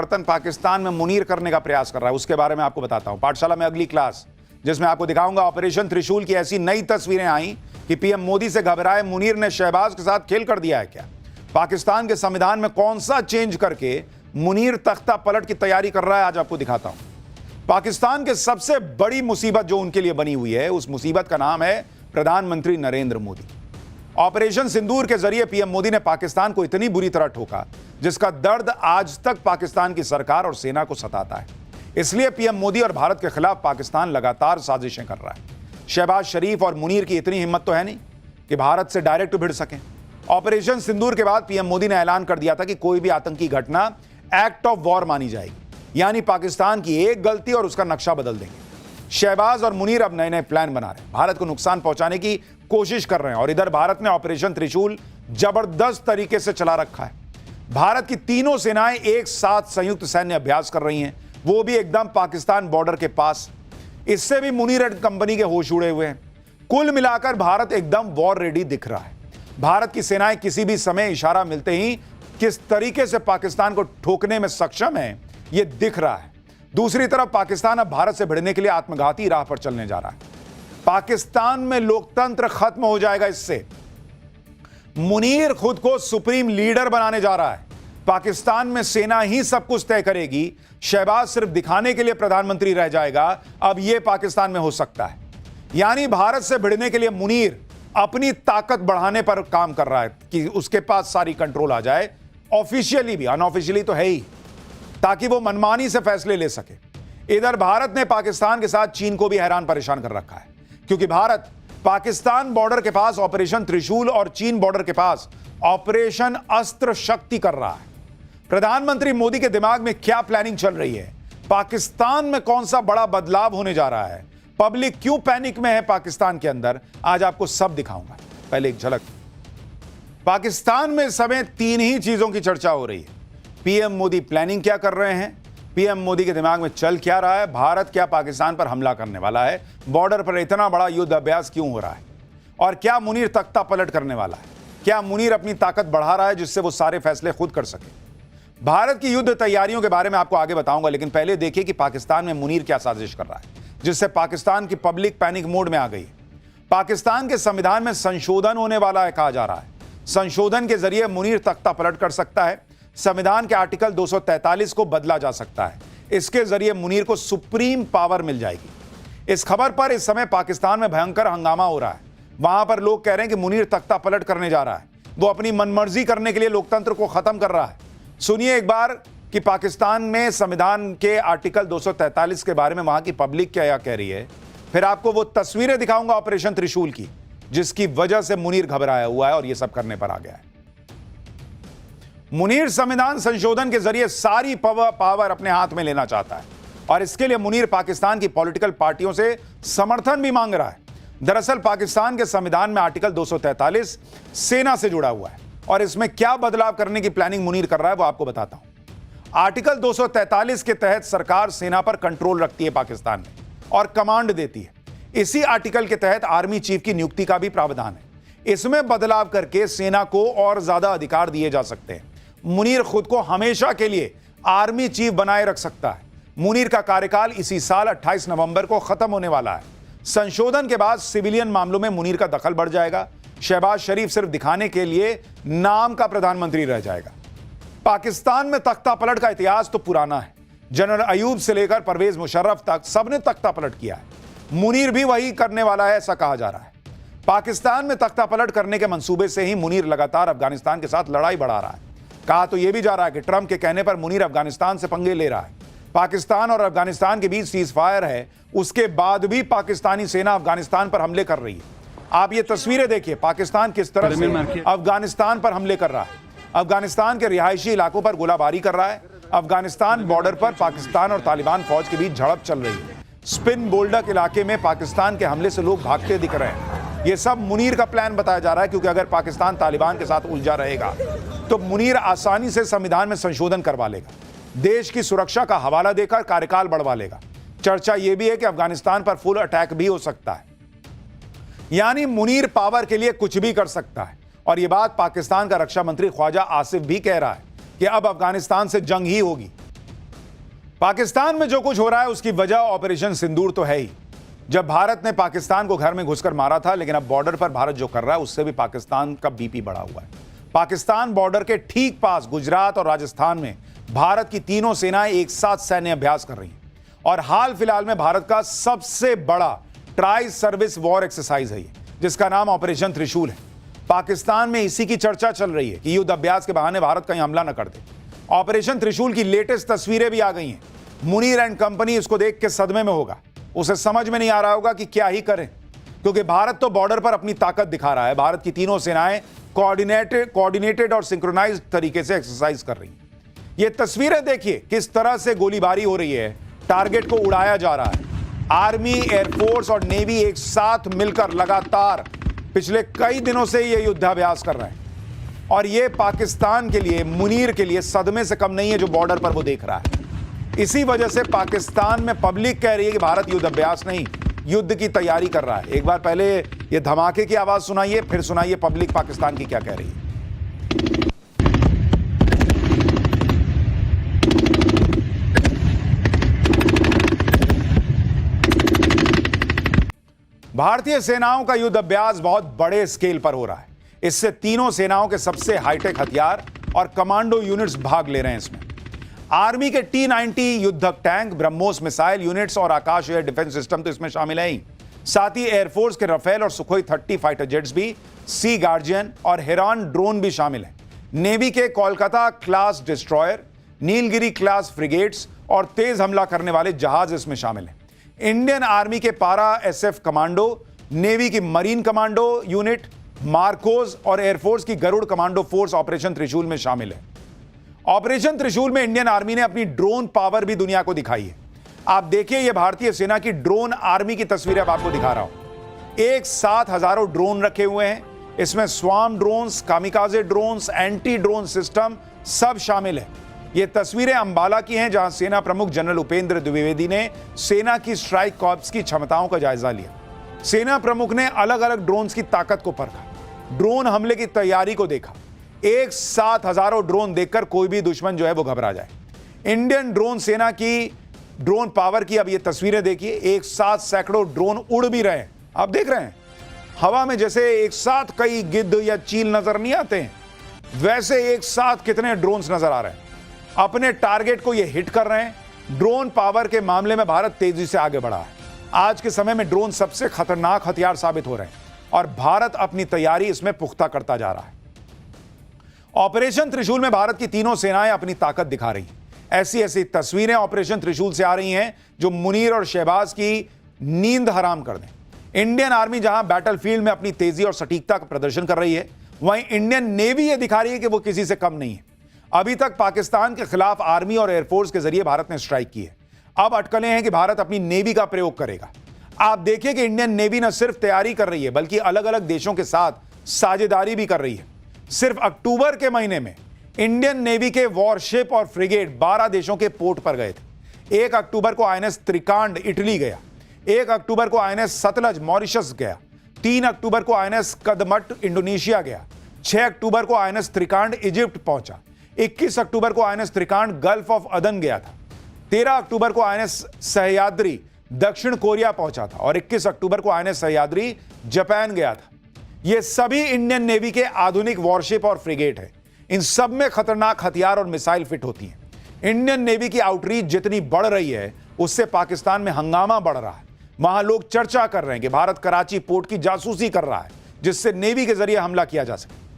परिवर्तन पाकिस्तान में मुनीर करने का प्रयास कर रहा है, उसके बारे में आपको बताता हूं। पाठशाला में अगली क्लास, जिसमें आपको दिखाऊंगा ऑपरेशन त्रिशूल की ऐसी नई तस्वीरें आई कि पीएम मोदी से घबराए मुनीर ने शहबाज के साथ खेल कर दिया है क्या? पाकिस्तान के संविधान में कौन सा चेंज करके मुनीर तख्ता पलट की तैयारी कर रहा है, आज आपको दिखाता हूं। पाकिस्तान के सबसे बड़ी मुसीबत जो उनके लिए बनी हुई है, उस मुसीबत का नाम है प्रधानमंत्री नरेंद्र मोदी। ऑपरेशन सिंदूर के जरिए पीएम मोदी ने पाकिस्तान को इतनी बुरी तरह ठोका जिसका दर्द आज तक पाकिस्तान की सरकार और सेना को सताता है। इसलिए पीएम मोदी और भारत के खिलाफ पाकिस्तान लगातार साजिशें कर रहा है। शहबाज शरीफ और मुनीर की इतनी हिम्मत तो है नहीं कि भारत से डायरेक्ट भिड़ सकें। ऑपरेशन सिंदूर के बाद पीएम मोदी ने ऐलान कर दिया था कि कोई भी आतंकी घटना एक्ट ऑफ वॉर मानी जाएगी, यानी पाकिस्तान की एक गलती और उसका नक्शा बदल देंगे। शहबाज और मुनीर अब नए नए प्लान बना रहे हैं, भारत को नुकसान पहुंचाने की कोशिश कर रहे हैं। और इधर भारत ने ऑपरेशन त्रिशूल जबरदस्त तरीके से चला रखा है। भारत की तीनों सेनाएं एक साथ संयुक्त सैन्य अभ्यास कर रही हैं, वो भी एकदम पाकिस्तान बॉर्डर के पास। इससे भी मुनीर एंड कंपनी के होश उड़े हुए हैं। कुल मिलाकर भारत एकदम वॉर रेडी दिख रहा है। भारत की सेनाएं किसी भी समय इशारा मिलते ही किस तरीके से पाकिस्तान को ठोकने में सक्षम है, यह दिख रहा है। दूसरी तरफ पाकिस्तान अब भारत से भिड़ने के लिए आत्मघाती राह पर चलने जा रहा है। पाकिस्तान में लोकतंत्र खत्म हो जाएगा इससे। मुनीर खुद को सुप्रीम लीडर बनाने जा रहा है। पाकिस्तान में सेना ही सब कुछ तय करेगी, शहबाज सिर्फ दिखाने के लिए प्रधानमंत्री रह जाएगा। अब यह पाकिस्तान में हो सकता है। यानी भारत से भिड़ने के लिए मुनीर अपनी ताकत बढ़ाने पर काम कर रहा है कि उसके पास सारी कंट्रोल आ जाए, ऑफिशियली भी, अनऑफिशियली तो है ही, ताकि वो मनमानी से फैसले ले सके। इधर भारत ने पाकिस्तान के साथ चीन को भी हैरान परेशान कर रखा है, क्योंकि भारत पाकिस्तान बॉर्डर के पास ऑपरेशन त्रिशूल और चीन बॉर्डर के पास ऑपरेशन अस्त्र शक्ति कर रहा है। प्रधानमंत्री मोदी के दिमाग में क्या प्लानिंग चल रही है, पाकिस्तान में कौन सा बड़ा बदलाव होने जा रहा है, पब्लिक क्यों पैनिक में है पाकिस्तान के अंदर, आज आपको सब दिखाऊंगा। पहले एक झलक। पाकिस्तान में इस समय तीन ही चीजों की चर्चा हो रही है। पीएम मोदी प्लानिंग क्या कर रहे हैं, पीएम मोदी के दिमाग में चल क्या रहा है, भारत क्या पाकिस्तान पर हमला करने वाला है, बॉर्डर पर इतना बड़ा युद्ध अभ्यास क्यों हो रहा है, और क्या मुनीर तख्ता पलट करने वाला है, क्या मुनीर अपनी ताकत बढ़ा रहा है जिससे वो सारे फैसले खुद कर सके। भारत की युद्ध तैयारियों के बारे में आपको आगे बताऊंगा, लेकिन पहले देखिए कि पाकिस्तान में मुनीर क्या साजिश कर रहा है जिससे पाकिस्तान की पब्लिक पैनिक मोड में आ गई। पाकिस्तान के संविधान में संशोधन होने वाला है, कहा जा रहा है। संशोधन के जरिए मुनीर तख्ता पलट कर सकता है। संविधान के आर्टिकल 243 को बदला जा सकता है। इसके जरिए मुनीर को सुप्रीम पावर मिल जाएगी। इस खबर पर इस समय पाकिस्तान में भयंकर हंगामा हो रहा है। वहां पर लोग कह रहे हैं कि मुनीर तख्ता पलट करने जा रहा है, वो अपनी मनमर्जी करने के लिए लोकतंत्र को खत्म कर रहा है। सुनिए एक बार कि पाकिस्तान में संविधान के आर्टिकल 243 के बारे में वहां की पब्लिक क्या कह रही है। फिर आपको वो तस्वीरें दिखाऊंगा ऑपरेशन त्रिशूल की, जिसकी वजह से मुनीर घबराया हुआ है और ये सब करने पर आ गया है। मुनीर संविधान संशोधन के जरिए सारी पावर अपने हाथ में लेना चाहता है, और इसके लिए मुनीर पाकिस्तान की पॉलिटिकल पार्टियों से समर्थन भी मांग रहा है। दरअसल पाकिस्तान के संविधान में आर्टिकल 243 सेना से जुड़ा हुआ है, और इसमें क्या बदलाव करने की प्लानिंग मुनीर कर रहा है वो आपको बताता हूं। आर्टिकल 243 के तहत सरकार सेना पर कंट्रोल रखती है पाकिस्तान में और कमांड देती है। इसी आर्टिकल के तहत आर्मी चीफ की नियुक्ति का भी प्रावधान है। इसमें बदलाव करके सेना को और ज्यादा अधिकार दिए जा सकते हैं। मुनीर खुद को हमेशा के लिए आर्मी चीफ बनाए रख सकता है। मुनीर का कार्यकाल इसी साल 28 नवंबर को खत्म होने वाला है। संशोधन के बाद सिविलियन मामलों में मुनीर का दखल बढ़ जाएगा। शहबाज शरीफ सिर्फ दिखाने के लिए नाम का प्रधानमंत्री रह जाएगा। पाकिस्तान में तख्ता पलट का इतिहास तो पुराना है। जनरल अयूब से लेकर परवेज मुशर्रफ तक सबने तख्ता पलट किया है। मुनीर भी वही करने वाला है, ऐसा कहा जा रहा है। पाकिस्तान में तख्ता पलट करने के मंसूबे से ही मुनीर लगातार अफगानिस्तान के साथ लड़ाई बढ़ा रहा है। कहा तो यह भी जा रहा है कि ट्रंप के कहने पर मुनीर अफगानिस्तान से पंगे ले रहा है। पाकिस्तान और अफगानिस्तान के बीच सीज फायर है, उसके बाद भी पाकिस्तानी सेना अफगानिस्तान पर हमले कर रही है। आप ये तस्वीरें देखिए, पाकिस्तान किस तरह से अफगानिस्तान पर हमले कर रहा है। अफगानिस्तान के रिहायशी इलाकों पर गोलाबारी कर रहा है। अफगानिस्तान बॉर्डर पर पाकिस्तान और तालिबान फौज के बीच झड़प चल रही है। स्पिन बोल्डक इलाके में पाकिस्तान के हमले से लोग भागते दिख रहे हैं। यह सब मुनीर का प्लान बताया जा रहा है, क्योंकि अगर पाकिस्तान तालिबान के साथ उलझा रहेगा तो मुनीर आसानी से संविधान में संशोधन करवा लेगा, देश की सुरक्षा का हवाला देकर कार्यकाल बढ़वा लेगा। चर्चा यह भी है कि अफगानिस्तान पर फुल अटैक भी हो सकता है। यानी मुनीर पावर के लिए कुछ भी कर सकता है। और यह बात पाकिस्तान का रक्षा मंत्री ख्वाजा आसिफ भी कह रहा है कि अब अफगानिस्तान से जंग ही होगी। पाकिस्तान में जो कुछ हो रहा है उसकी वजह ऑपरेशन सिंदूर तो है ही। जब भारत ने पाकिस्तान को घर में घुसकर मारा था, लेकिन अब बॉर्डर पर भारत जो कर रहा है उससे भी पाकिस्तान का बीपी बढ़ा हुआ है। पाकिस्तान बॉर्डर के ठीक पास गुजरात और राजस्थान में भारत की तीनों सेनाएं एक साथ सैन्य अभ्यास कर रही हैं और हाल फिलहाल में भारत का सबसे बड़ा ट्राई सर्विस वॉर एक्सरसाइज है ये, जिसका नाम ऑपरेशन त्रिशूल है। पाकिस्तान में इसी की चर्चा चल रही है कि युद्ध अभ्यास के बहाने भारत कहीं हमला न कर दे। ऑपरेशन त्रिशूल की लेटेस्ट तस्वीरें भी आ गई हैं। मुनीर एंड कंपनी इसको देख के सदमे में होगा। उसे समझ में नहीं आ रहा होगा कि क्या ही करें, क्योंकि भारत तो बॉर्डर पर अपनी ताकत दिखा रहा है। भारत की तीनों सेनाएं कोऑर्डिनेटेड और सिंक्रोनाइज्ड तरीके से एक्सरसाइज कर रही हैं। ये तस्वीरें देखिए किस तरह से गोलीबारी हो रही है, टारगेट को उड़ाया जा रहा है। आर्मी, एयरफोर्स और नेवी एक साथ मिलकर लगातार पिछले कई दिनों से ये युद्धाभ्यास कर रहे हैं और ये पाकिस्तान के लिए, मुनीर के लिए सदमे से कम नहीं है जो बॉर्डर पर वो देख रहा है। इसी वजह से पाकिस्तान में पब्लिक कह रही है कि भारत युद्ध अभ्यास नहीं, युद्ध की तैयारी कर रहा है। एक बार पहले ये धमाके की आवाज सुनाइए, फिर सुनाइए पब्लिक पाकिस्तान की क्या कह रही है। भारतीय सेनाओं का युद्ध अभ्यास बहुत बड़े स्केल पर हो रहा है। इससे तीनों सेनाओं के सबसे हाईटेक हथियार और कमांडो यूनिट्स भाग ले रहे हैं इसमें। आर्मी के T-90 युद्धक टैंक, ब्रह्मोस मिसाइल यूनिट्स और आकाश एयर डिफेंस सिस्टम तो इसमें शामिल है ही। साथ ही एयरफोर्स के राफेल और सुखोई 30 फाइटर जेट्स भी, सी गार्जियन और हेरान ड्रोन भी शामिल हैं। नेवी के Kolkata class destroyer, Nilgiri class frigates और तेज हमला करने वाले जहाज इसमें शामिल हैं। इंडियन आर्मी के पारा SF कमांडो, नेवी की मरीन कमांडो यूनिट, मार्कोज और एयरफोर्स की गरुड़ कमांडो फोर्स ऑपरेशन त्रिशूल में शामिल है। ऑपरेशन त्रिशूल में इंडियन आर्मी ने अपनी ड्रोन पावर भी दुनिया को दिखाई है। आप देखिए, यह भारतीय सेना की ड्रोन आर्मी की तस्वीरें अब आपको दिखा रहा हूं। एक साथ हजारों ड्रोन रखे हुए हैं। इसमें swarm drones, kamikaze drones, anti drone system सब शामिल है। ये तस्वीरें अंबाला की हैं, जहां सेना प्रमुख जनरल उपेंद्र द्विवेदी ने सेना की स्ट्राइक कॉर्प्स की क्षमताओं का जायजा लिया। सेना प्रमुख ने अलग अलग ड्रोन्स की ताकत को परखा, ड्रोन हमले की तैयारी को देखा। एक साथ हजारों ड्रोन देखकर कोई भी दुश्मन जो है वो घबरा जाए। इंडियन ड्रोन सेना की ड्रोन पावर की अब ये तस्वीरें देखिए। एक साथ सैकड़ों ड्रोन उड़ भी रहे हैं, आप देख रहे हैं हवा में, जैसे एक साथ कई गिद्ध या चील नजर नहीं आते हैं, वैसे एक साथ कितने ड्रोन्स नजर आ रहे हैं। अपने टारगेट को ये हिट कर रहे हैं। ड्रोन पावर के मामले में भारत तेजी से आगे बढ़ा है। आज के समय में ड्रोन सबसे खतरनाक हथियार साबित हो रहे हैं और भारत अपनी तैयारी इसमें पुख्ता करता जा रहा है। ऑपरेशन त्रिशूल में भारत की तीनों सेनाएं अपनी ताकत दिखा रही हैं। ऐसी ऐसी तस्वीरें ऑपरेशन त्रिशूल से आ रही हैं जो मुनीर और शहबाज की नींद हराम कर दें। इंडियन आर्मी जहां बैटलफील्ड में अपनी तेजी और सटीकता का प्रदर्शन कर रही है, वहीं इंडियन नेवी यह दिखा रही है कि वो किसी से कम नहीं है। अभी तक पाकिस्तान के खिलाफ आर्मी और एयरफोर्स के जरिए भारत ने स्ट्राइक की है। अब अटकलें हैं कि भारत अपनी नेवी का प्रयोग करेगा। आप देखिए कि इंडियन नेवी न सिर्फ तैयारी कर रही है, बल्कि अलग अलग देशों के साथ साझेदारी भी कर रही है। सिर्फ अक्टूबर के महीने में इंडियन नेवी के वॉरशिप और फ्रिगेट 12 देशों के पोर्ट पर गए थे। 1 अक्टूबर को INS त्रिकांड इटली गया, 1 अक्टूबर को INS सतलज मॉरिशस गया, 3 अक्टूबर को INS कदमट इंडोनेशिया गया, 6 अक्टूबर को INS त्रिकांड इजिप्ट पहुंचा, 21 अक्टूबर को INS त्रिकांड गल्फ ऑफ अदन गया था, 13 अक्टूबर को INS सह्याद्री दक्षिण कोरिया पहुंचा था और 21 अक्टूबर को INS सह्याद्री जापान गया था। ये सभी इंडियन नेवी के आधुनिक वॉरशिप और फ्रिगेट है। इन सब में खतरनाक हथियार और मिसाइल फिट होती हैं। इंडियन नेवी की आउटरीच जितनी बढ़ रही है, उससे पाकिस्तान में हंगामा बढ़ रहा है। वहां लोग चर्चा कर रहे हैं कि भारत कराची पोर्ट की जासूसी कर रहा है, जिससे नेवी के जरिए हमला किया जा सके।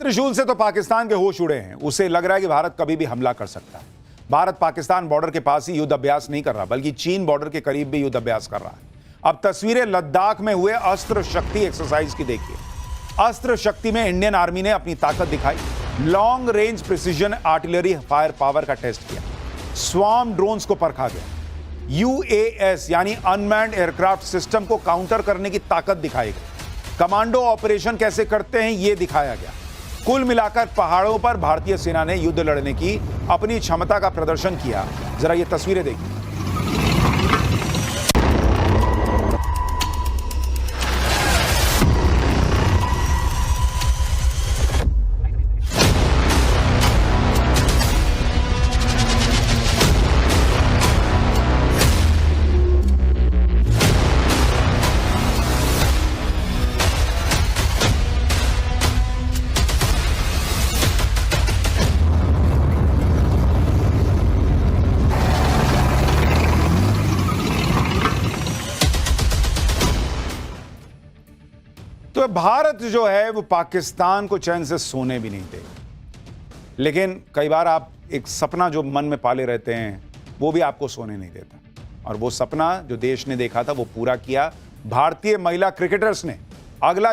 त्रिशूल से तो पाकिस्तान के होश उड़े हैं। उसे लग रहा है कि भारत कभी भी हमला कर सकता है। भारत पाकिस्तान बॉर्डर के पास ही युद्ध अभ्यास नहीं कर रहा, बल्कि चीन बॉर्डर के करीब भी युद्ध अभ्यास कर रहा है। अब तस्वीरें लद्दाख में हुए अस्त्र शक्ति एक्सरसाइज की देखिए। अस्त्र शक्ति में इंडियन आर्मी ने अपनी ताकत दिखाई, long range precision artillery fire power का टेस्ट किया, स्वार्म ड्रोन्स को परखा गया, UAS यानी अनमैन्ड एयरक्राफ्ट सिस्टम को काउंटर करने की ताकत दिखाई गई, कमांडो ऑपरेशन कैसे करते हैं यह दिखाया गया। कुल मिलाकर पहाड़ों पर भारतीय सेना ने युद्ध लड़ने की अपनी क्षमता का प्रदर्शन किया। जरा ये तस्वीरें देखिए। तो भारत जो है वो पाकिस्तान को चैन से सोने भी नहीं देगा। लेकिन कई बार आप एक सपना जो मन में पाले रहते हैं वो भी आपको सोने नहीं देता, और वो सपना जो देश ने देखा था वो पूरा किया भारतीय महिला क्रिकेटर्स ने। अगला